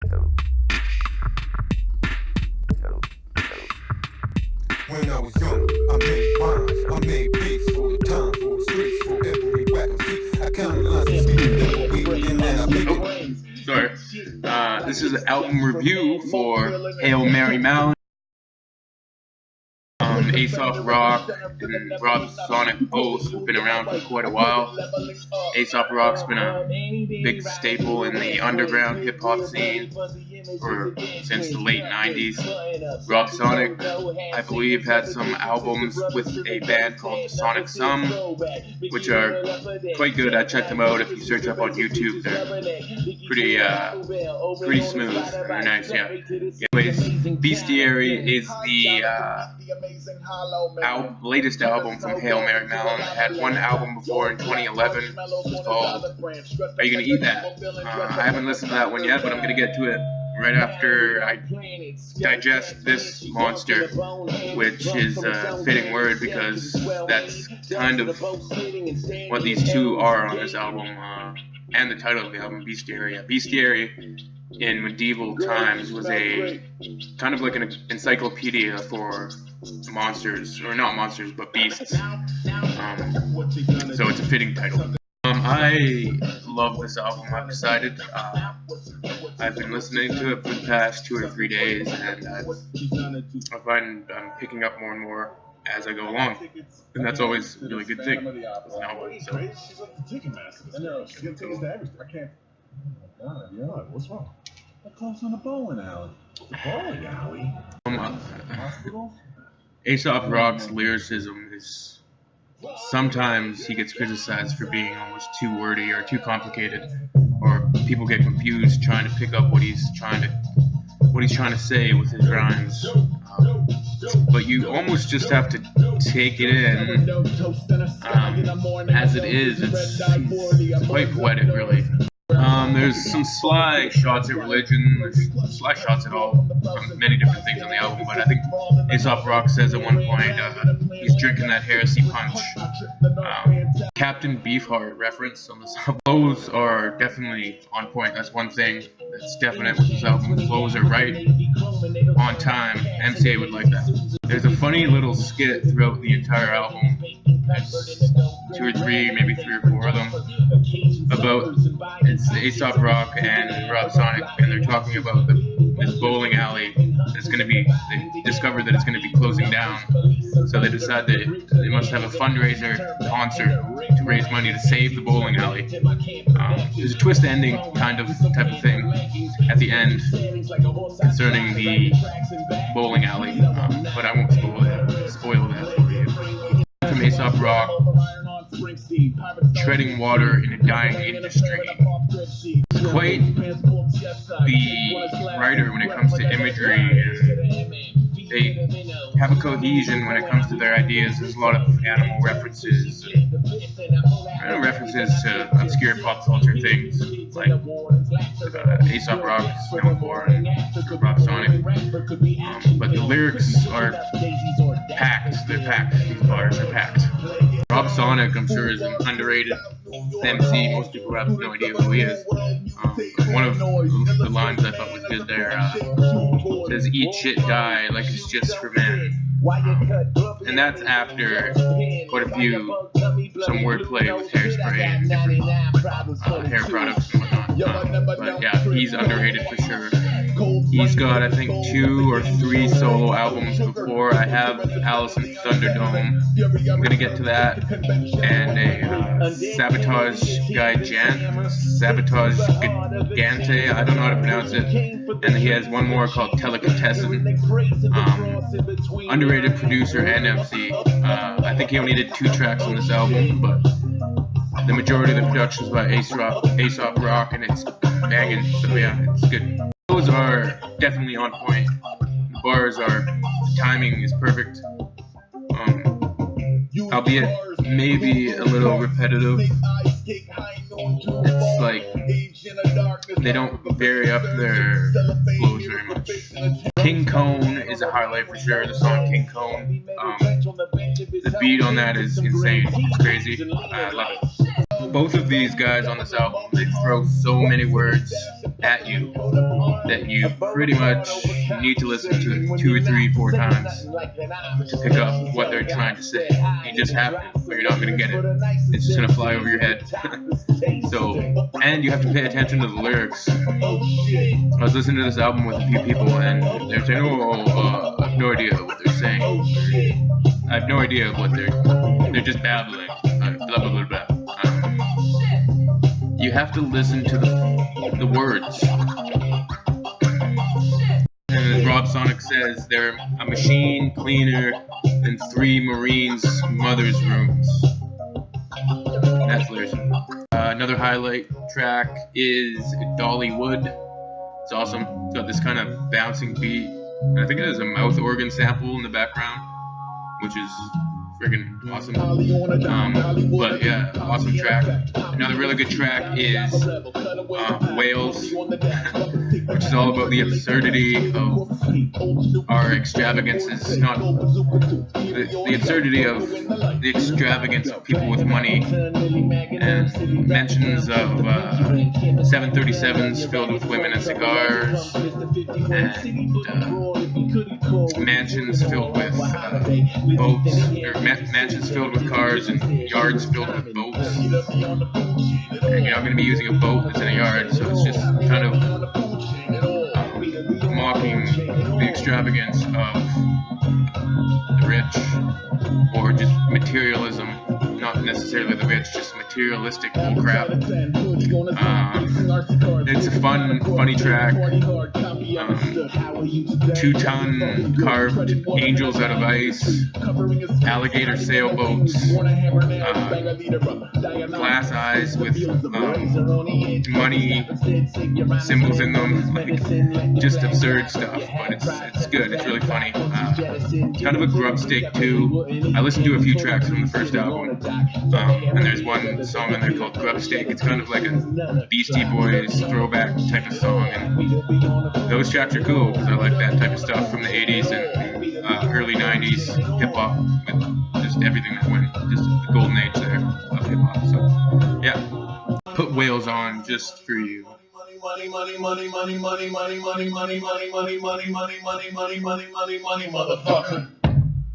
When I was young, I made rhymes, I made beats for the time, for the streets, for every rap and beat. I counted lines and speed every week, and then I make it. Sorry, this is an album review for Hail Mary Mallons, Aesop Rock and Rob Sonic both have been around for quite a while. Aesop Rock's been a big staple in the underground hip-hop scene since the late 90s. Rob Sonic, I believe, had some albums with a band called the Sonic Sum, which are quite good. I checked them out. If you search up on YouTube, they're pretty smooth. They're nice, yeah. Anyways, Bestiary is the latest album from Hail Mary Mallon. I had one album before in 2011. It's called Are You Gonna Eat That? I haven't listened to that one yet, but I'm gonna get to it right after I digest this monster, which is a fitting word because that's kind of what these two are on this album, and the title of the album, Bestiary. Bestiary in medieval times was a kind of like an encyclopedia for monsters, or not monsters, but beasts. So it's a fitting title. I love this album. I've decided. I've been listening to it for the past 2 or 3 days, and I find I'm picking up more and more as I go along, and that's always a really good thing. What's wrong? I closed on the bowling alley. The bowling alley? Hospital? Aesop Rock's lyricism is, sometimes he gets criticized for being almost too wordy or too complicated, or people get confused trying to pick up what he's trying to say with his rhymes. But you almost just have to take it in as it is. It's quite poetic, really. There's some sly shots at religion, there's sly shots at many different things on the album, but I think Aesop Rock says at one point he's drinking that heresy punch. Captain Beefheart reference on this album. Flows are definitely on point. That's one thing that's definite with this album. The flows are right on time. MCA would like that. There's a funny little skit throughout the entire album. There's 2 or 3, maybe 3 or 4 of them, about it's Aesop Rock and Rob Sonic, and they're talking about this bowling alley that's going to be, they discovered that it's going to be closing down, so they decide that they must have a fundraiser concert to raise money to save the bowling alley. There's a twist ending kind of type of thing at the end concerning the bowling alley, but I won't spoil that for you. From Aesop Rock, treading water in a dying industry. He's quite the writer when it comes to imagery, and they have a cohesion when it comes to their ideas. There's a lot of animal references, and references to obscure pop culture things like Aesop Rock is known for, and Rob Sonic. But the lyrics are packed. They're packed. These bars are packed. Rob Sonic, I'm sure, is an underrated MC. Most people have no idea who he is. One of the lines I thought was good there says, "Eat shit, die like it's just for men." And that's after quite a some wordplay with hairspray and different hair products and whatnot. But yeah, he's underrated for sure. He's got, I think, 2 or 3 solo albums before. I have Alice in Thunderdome. I'm gonna get to that. And a Sabotage Gigante. I don't know how to pronounce it. And he has one more called Delicatessen. Underrated producer and MC. I think he only did 2 tracks on this album, but the majority of the production is by Aesop Rock, and it's banging. So yeah, it's good. Those are definitely on point. The bars are, the timing is perfect. Albeit maybe a little repetitive. It's like they don't vary up their flows very much. King Cone is a highlight for sure. The song King Cone. The beat on that is insane. It's crazy. I love it. Both of these guys on this album, they throw so many words at you that you pretty much need to listen to 2 or 3, 4 times to pick up what they're trying to say. You just have to, or you're not going to get it. It's just going to fly over your head. So, and you have to pay attention to the lyrics. I was listening to this album with a few people, and they're saying, I have no idea what they're saying. I have no idea what they're just babbling. Blah, blah, blah, blah. You have to listen to the words. And as Rob Sonic says, they're a machine cleaner than 3 Marines' mother's rooms. That's lyricism. Another highlight track is Dollywood. It's awesome. It's got this kind of bouncing beat. And I think it has a mouth organ sample in the background, which is friggin' awesome. But yeah, awesome track. Another really good track is Whales, which is all about the absurdity of our extravagances. Not the absurdity of the extravagance of people with money, and mentions of 737s filled with women and cigars, and mansions filled with boats, or mansions filled with cars, and yards filled with boats. And you're not going to be using a boat that's in a yard, so it's just kind of mocking the extravagance of the rich, or just materialism. Not necessarily the rich, just materialistic bullcrap. It's a funny track. 2-ton carved angels out of ice, alligator sailboats, glass eyes with money symbols in them, like just absurd stuff. But it's good. It's really funny. It's kind of a grubstake too. I listened to a few tracks from the first album. And there's one song in there called Grubstake. It's kind of like a Beastie Boys throwback type of song, and those tracks are cool because I like that type of stuff from the 80s and early 90s hip-hop, with just everything that went, just the golden age there of hip-hop. So yeah, put Whales on just for you. Motherfucker.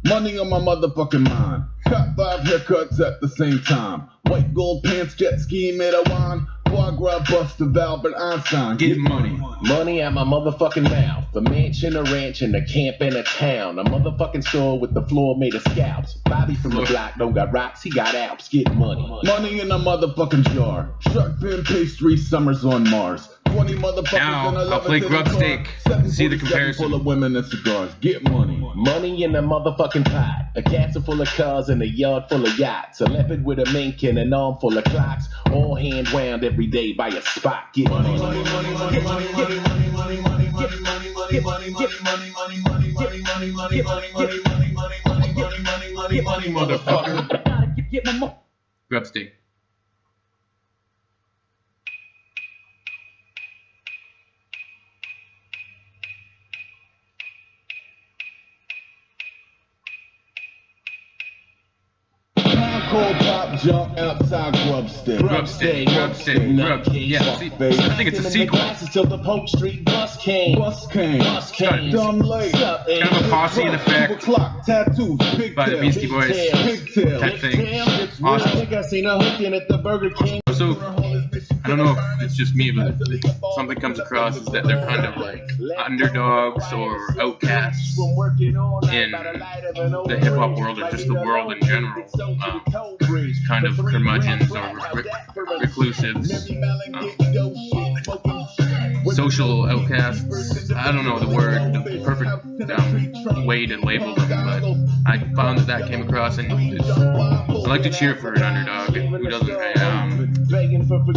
Money on my motherfucking mind. Cut 5 haircuts at the same time. White gold pants, jet ski, made a wine. Foie gras bust of Albert Einstein. Get money. Money at my motherfucking mouth. A mansion, a ranch, and a camp in a town. A motherfucking store with the floor made of scalps. Bobby from the block don't got rocks, he got Alps. Get money. Money in a motherfucking jar. Shark fin pastry, summers on Mars. 20 motherfuckers Now, in a I'll play Grubstake. See the comparison. Full of women and cigars. Get money. Money in a motherfucking pot. A castle full of cars and a yard full of yachts. A leopard with a mink and an arm full of clocks. All hand wound every day by a spot. Get money. Get money, motherfucker. Grubstake. Cold pop jump outside Grubstake. Yeah, see, I think it's a sequel. Till the Polk Street bus came. Bus came. Dumb late. Kind of a posse in effect Clock, tattoos, by the Beastie Boys type thing. Awesome. I think I seen a hooking at the Burger King. So, I don't know if it's just me, but something comes across is that they're kind of like underdogs or outcasts in the hip-hop world, or just the world in general. Kind of curmudgeons or reclusives. Social outcasts. I don't know the word, the perfect way to label them, but I found that came across, and I like to cheer for an underdog. Who doesn't?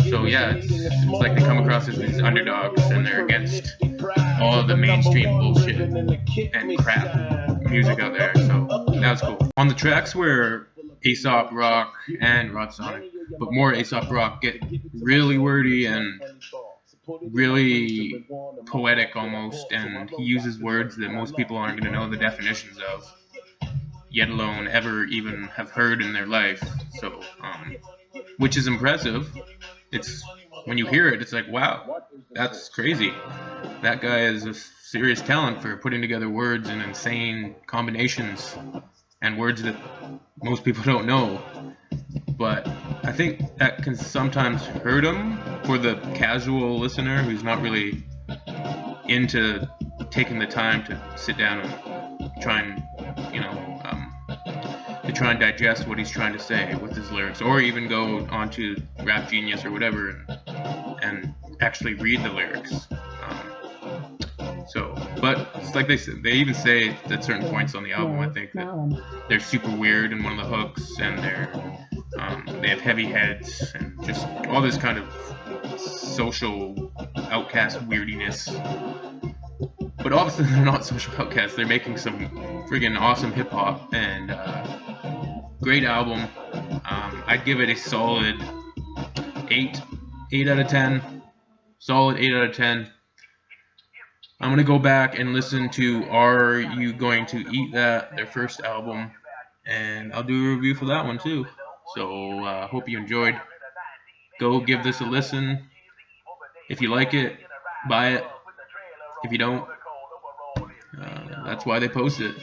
So yeah, it's like they come across as these underdogs, and they're against all of the mainstream bullshit and crap music out there. So that's cool. On the tracks where Aesop Rock and Rob Sonic, but more Aesop Rock, get really wordy and really poetic almost, and he uses words that most people aren't going to know the definitions of, yet alone ever even have heard in their life. So, which is impressive. It's when you hear it, it's like, wow, that's crazy. That guy is a serious talent for putting together words in insane combinations and words that most people don't know. But I think that can sometimes hurt him for the casual listener who's not really into taking the time to sit down and try and, to try and digest what he's trying to say with his lyrics, or even go onto Rap Genius or whatever and actually read the lyrics. But it's like they even say at certain points on the album, I think, that they're super weird in one of the hooks, and they have heavy heads and just all this kind of social outcast weirdiness. But obviously they're not social outcasts. They're making some friggin' awesome hip hop and great album. I'd give it a solid 8 out of 10. Solid 8 out of 10. I'm going to go back and listen to Are You Going to Eat That, their first album, and I'll do a review for that one too. So hope you enjoyed. Go give this a listen. If you like it, buy it. If you don't, that's why they post it.